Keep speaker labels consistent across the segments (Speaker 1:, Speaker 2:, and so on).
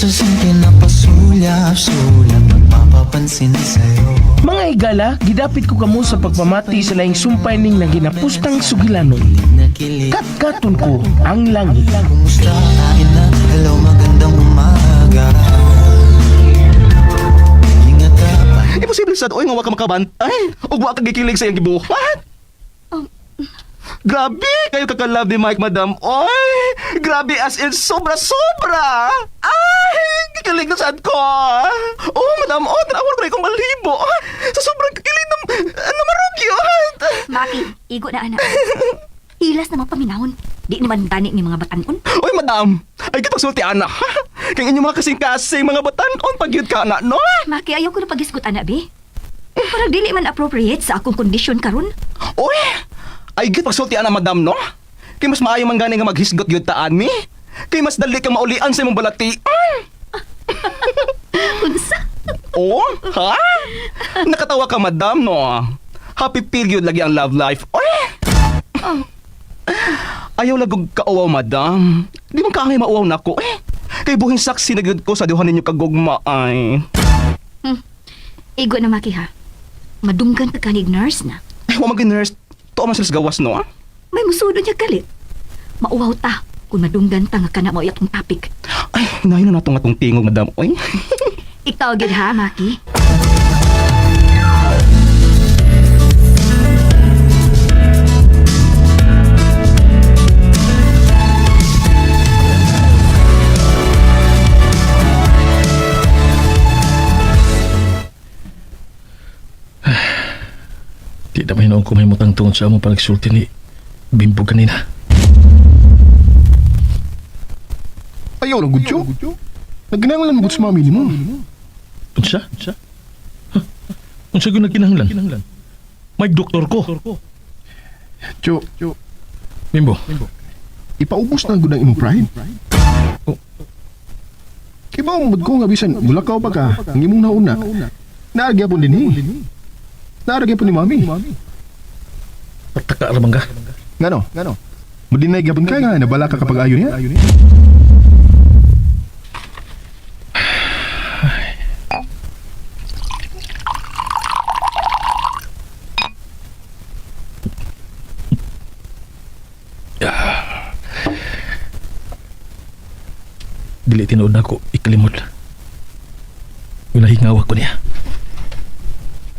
Speaker 1: Sasakin na pasulyap-sulyap magpapapansin sa'yo.
Speaker 2: Mga igala, gidapit ko kamo sa pagpamati sa laing sumpay ning na ginapustang sugilanon. Katkaton ko ang langit.
Speaker 1: Kumusta kain na? Hello, magandang umaga. Ingat ka pa.
Speaker 3: Imposible sad, oy nga wa ka makabantay. Ug wa ka gikilig sa iyang gibuhat. Grabe, kayo kakalab ni Mike, madam. Oy, grabe as in sobra-sobra. Ay, kikilig na saan ko. Oh, madam, tanawar ko na ikong malibo. Sa sobrang kikilig na marugyot.
Speaker 4: Maki, igo na anak. Ilas naman paminahon. Di naman tani ni mga batanon.
Speaker 3: Oy, madam, ay kitagsulti, anak. Kaya inyong mga kasing-kasing mga batanon, pagyud ka na, no?
Speaker 4: Maki, ayaw ko na pag-isgot anak, be. Parang dili man appropriate sa akong kondisyon karon.
Speaker 3: Oy, ay kitagsulti, anak, madam, no? Kaya mas maayo man gani nga maghisgot-gyud taan mi. Kaya mas dali kang maulian sa imong balati.
Speaker 4: Unsa?
Speaker 3: Oh, ha? Nakatawa ka, madam, no? Happy period lagi ang love life. Oy! Ayaw lagog kaawaw, madam. Di man kaangay mauwaw na ko. Kay buhing saksi na gyud ko sa duha ninyo kagugma ay.
Speaker 4: Igo na, Maki, ha? Madunggan ka kanig nurse na.
Speaker 3: Ay, wa mag-nurse. Tuwa man sila sa gawas, no?
Speaker 4: May musudo niya kalit. Mauwaw ta kung madunggan ta nga kana mo itong topic.
Speaker 3: Ay, nahin na natong atong tingog, madam. Oy.
Speaker 4: Ikaw gid ha, Maki.
Speaker 5: Di na may noong kumahimutang tungod sa among panagsulti ni Bimbo kanina.
Speaker 6: Ayaw lang, Gudyo. Nagkinanglan mo sa mami ni mo.
Speaker 5: Unsa? Unsa ko nagkinahanglan? May doktor ko.
Speaker 6: Cho,
Speaker 5: Bimbo,
Speaker 6: ipaubos na gud ang imong pride.
Speaker 5: Oh.
Speaker 6: Kaya ba umad ko nga bisan mulakaw pa ka ang imong nauna. Naaragya po din Naaragya po ni mami.
Speaker 5: pataka ramang ka.
Speaker 6: Ngano? Madinay gyapon ka nga nabala ka kapag ayo niya.
Speaker 5: Dili tinuod na ako ikalimod. Hingawak ko niya.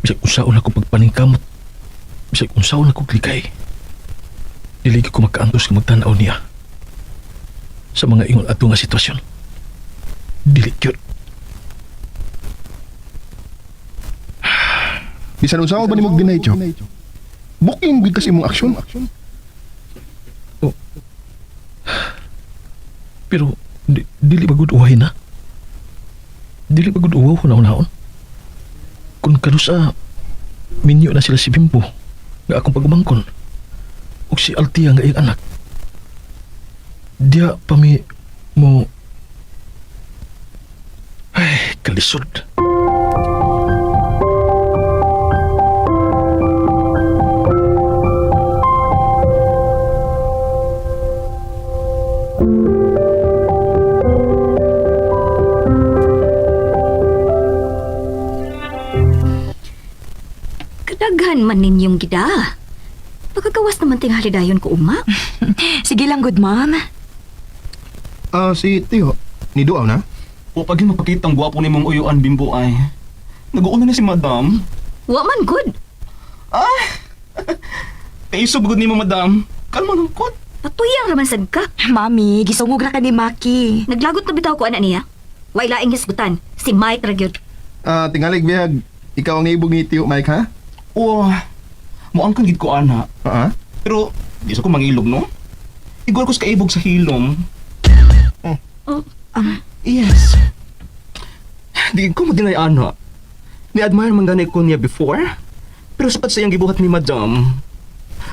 Speaker 5: Bisag unsaon ako pagpaningkamot. Bisag unsaon ako klikay. Dili ko makaantos nga magtanaw niya sa mga ingon ato nga sitwasyon. Dili yun.
Speaker 6: Bisan unsa ba nimog dinay, Cho? Booking gud kasi imong aksyon.
Speaker 5: Pero dili ba gud uwahin na? Dili ba gud uwaw naon-naon? Kung kanusa minyo na sila si Bimbo nga akong pagumangkon ug si Altia nga iyang anak. Diya pa mi mo ay kalisod.
Speaker 4: Kadaghan man ninyong gida. Pagkagawas naman tingali dayon ko, uma.
Speaker 7: Sige lang, good ma'am.
Speaker 6: Si Tio, niduaw na?
Speaker 3: O pag mapakitang gwapo ni mong uyuan, Bimbo ay. Nag-uuna na si madam.
Speaker 4: Wa man good.
Speaker 3: Kaisob gud ni mo, madam. Kalma lang kot.
Speaker 4: Patuyang raman sad ka.
Speaker 7: Mami, gisungog na ka ni Maki.
Speaker 4: Naglagot na bitaw ko anak niya. Way laing hisgutan. Si Mike ragyod.
Speaker 6: Tingalig biyag. Ikaw ang ibog ni Tio Mike, ha?
Speaker 3: O, muangkan gid ko, ana. Pero, di sa ko mangilog, no? Igor ko sa kaibog sa hilom. Yes. Di ko madinay, ana. Ni-admire man ganay ko niya before. Pero sapat sa iyang gibuhat ni madam.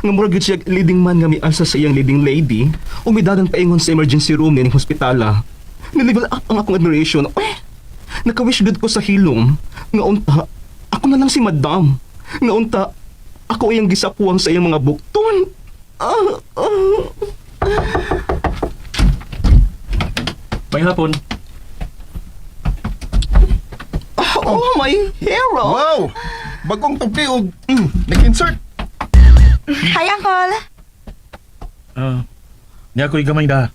Speaker 3: Nga murag yun siya leading man nga mialsa sa iyang leading lady. O midagang paingon sa emergency room ni hospitala. Nilivel up ang akong admiration. Nakawish good ko sa hilom. Nga unta, ako na lang si madam. Nga unta, ako iyang gisapuang sa iyang mga bukton.
Speaker 5: May hapon.
Speaker 3: Oh, my hero!
Speaker 6: Wow! Bagong tupi o nag-insert.
Speaker 7: Hi, Uncle.
Speaker 5: Niya ko igamay da.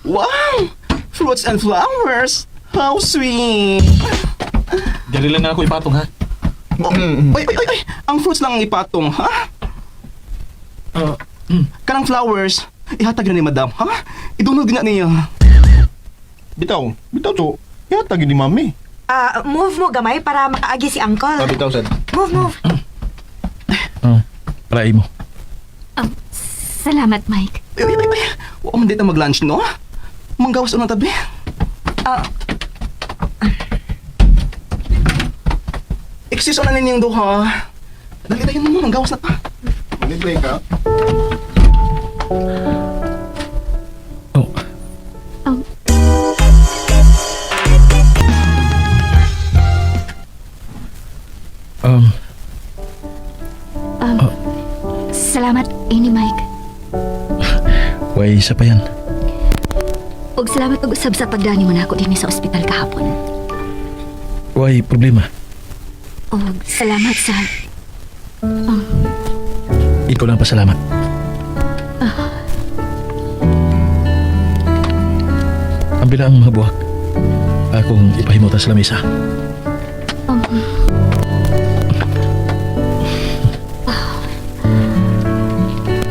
Speaker 3: Wow! Fruits and flowers! How sweet!
Speaker 5: Dali lang na ako ipatong ha.
Speaker 3: Oh, ay! Ang fruits lang ang ipatong, ha? Kanang flowers, ihatag na ni madam, ha? Idunod na niya.
Speaker 6: Bitaw to. Yata gini mami.
Speaker 7: Move mo gamay para makaagi si Uncle.
Speaker 6: Bitaw sad.
Speaker 7: Move.
Speaker 5: Para mo.
Speaker 4: Salamat, Mike.
Speaker 3: Ay! Huwag man dito mag-lunch, no? Manggawas na tabi. Excuse na ninyong duha. Dali tayo mo, manggawas na ta.
Speaker 6: Libre ka.
Speaker 5: Oh.
Speaker 4: Salamat, ini Mike.
Speaker 5: Way isa pa yan.
Speaker 4: Ug salamat ug usab sa pagdani mo na ako dinhi sa ospital kahapon.
Speaker 5: Way problema.
Speaker 4: Ug salamat sa
Speaker 5: Ikaw lang pasalamat. Ang bilang mga buwak, akong ipahimutan sa lamesa.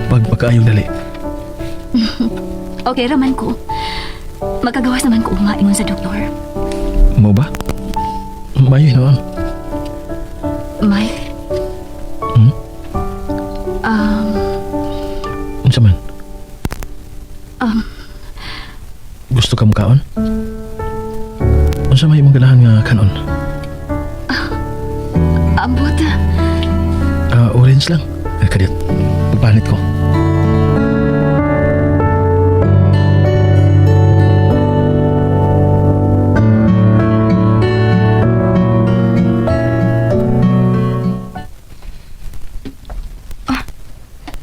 Speaker 5: Pagpakaayong dali.
Speaker 4: Okay raman ko. Magkagawas naman ko nga ingon sa doktor.
Speaker 5: Mo ba? Mayo naman.
Speaker 4: Mike,
Speaker 5: Unsa man? Gusto ka mukaon? Unsa may imong ganahan nga kanon?
Speaker 4: ambot.
Speaker 5: Orange lang. Kadit. Pagpanit ko.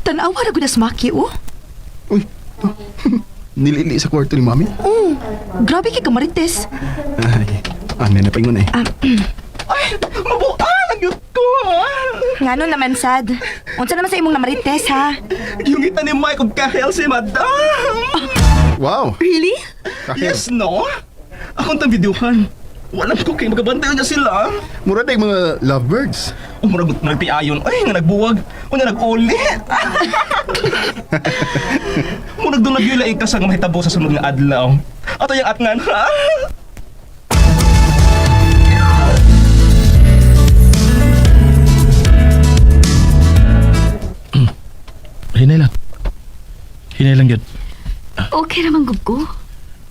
Speaker 7: Tanawa na gud sa Maki, oh.
Speaker 6: Uy. Nilili sa kwarto ni mami.
Speaker 7: Grabe kay kamarites.
Speaker 6: Ay, na paingon eh.
Speaker 3: Ay! Mabuan! Ang yun ko, ha?
Speaker 7: Ngano naman sad. Unsa naman sa imong namarites, ha?
Speaker 3: Yung ita ni Mike ug kahel si madam!
Speaker 6: Wow.
Speaker 7: Really?
Speaker 3: Yes, no? Akong tang videohan. Walang ko kayo magabantayan niya sila.
Speaker 6: Mura na yung mga lovebirds.
Speaker 3: Murag nagpiayon. Ay, nga nagbuwag. O nga nag-uli. Murag doon nagyulaing ka sa mahitabo sa sunod nga adlaw. Ato yung atngan, ha?
Speaker 5: Hinay lang yun.
Speaker 4: Okay raman gud ko.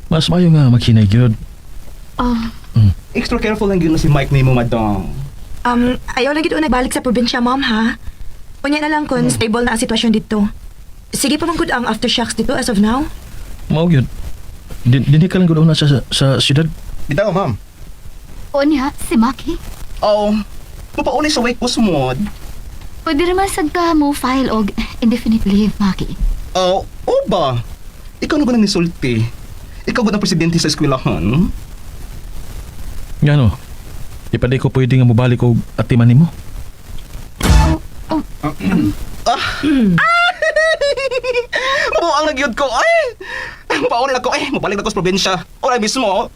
Speaker 5: Mas mayo nga maghinay yun.
Speaker 3: Extra careful lang yun na si Mike ni mo, madam.
Speaker 7: Ayaw lang gid nagbalik sa probinsya, ma'am, ha? Unya na lang kung stable na ang sitwasyon dito. Sige pa man gud ang aftershocks dito as of now.
Speaker 5: Mao yun. Dini ka lang gud una sa siyudad.
Speaker 6: Bitaw, ma'am.
Speaker 4: O niya, si Maki.
Speaker 3: Oh, mapauli sa wake post mod.
Speaker 4: Pwede naman sad ka mo file og indefinite leave, Maki.
Speaker 3: Oh, o ba? Ikaw na ba nang nisulti? Ikaw ba na presidente sa eskwelahan?
Speaker 5: Nga no. Ipaday ko pwede nga mobalik ko atiman mo.
Speaker 3: Mabuang nagyod ko, ay! Mapaunin ako, mabalik na ko sa probinsya. Oray mismo.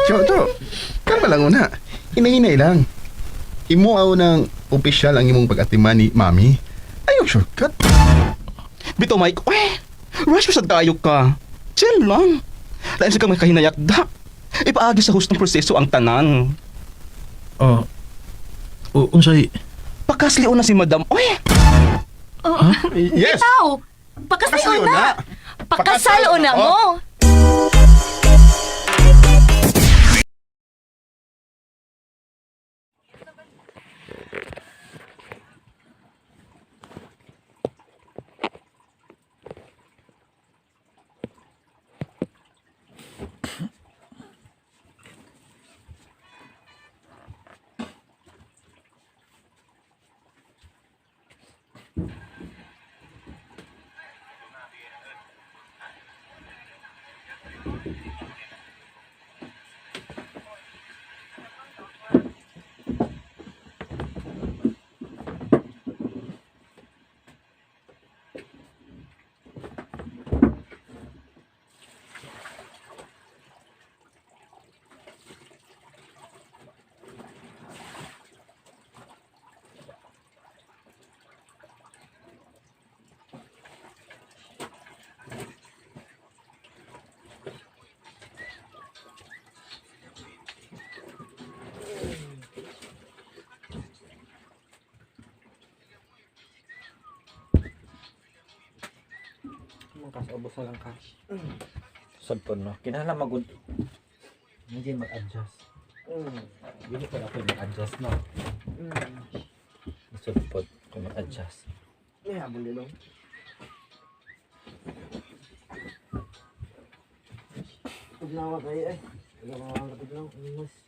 Speaker 6: Cho. Kalma lang una. Hinay-hinay lang. Imo aw ng opisyal ang imong pag-atiman ni mami. Ayaw shortcut.
Speaker 3: Bito, Mike, rush sad kayo ka. Chill lang. Lain sa kang kahinayakda. Ipaagi sa hustong proseso ang tanan.
Speaker 5: Unsay
Speaker 3: Pakaslion na si madam,
Speaker 6: Yes.
Speaker 7: Ikaw! Pakasal na! Pakasal na mo!
Speaker 8: Ang kas, ubos na lang cash. Sagton no. Kinahanglan magud. Hindi mag-adjust. Hindi ko na pwede mag-adjust no. Sugpod kung mag-adjust.
Speaker 9: May habol din lang. Pagnawa kayo eh. Pagnawa kayo lang. Mas.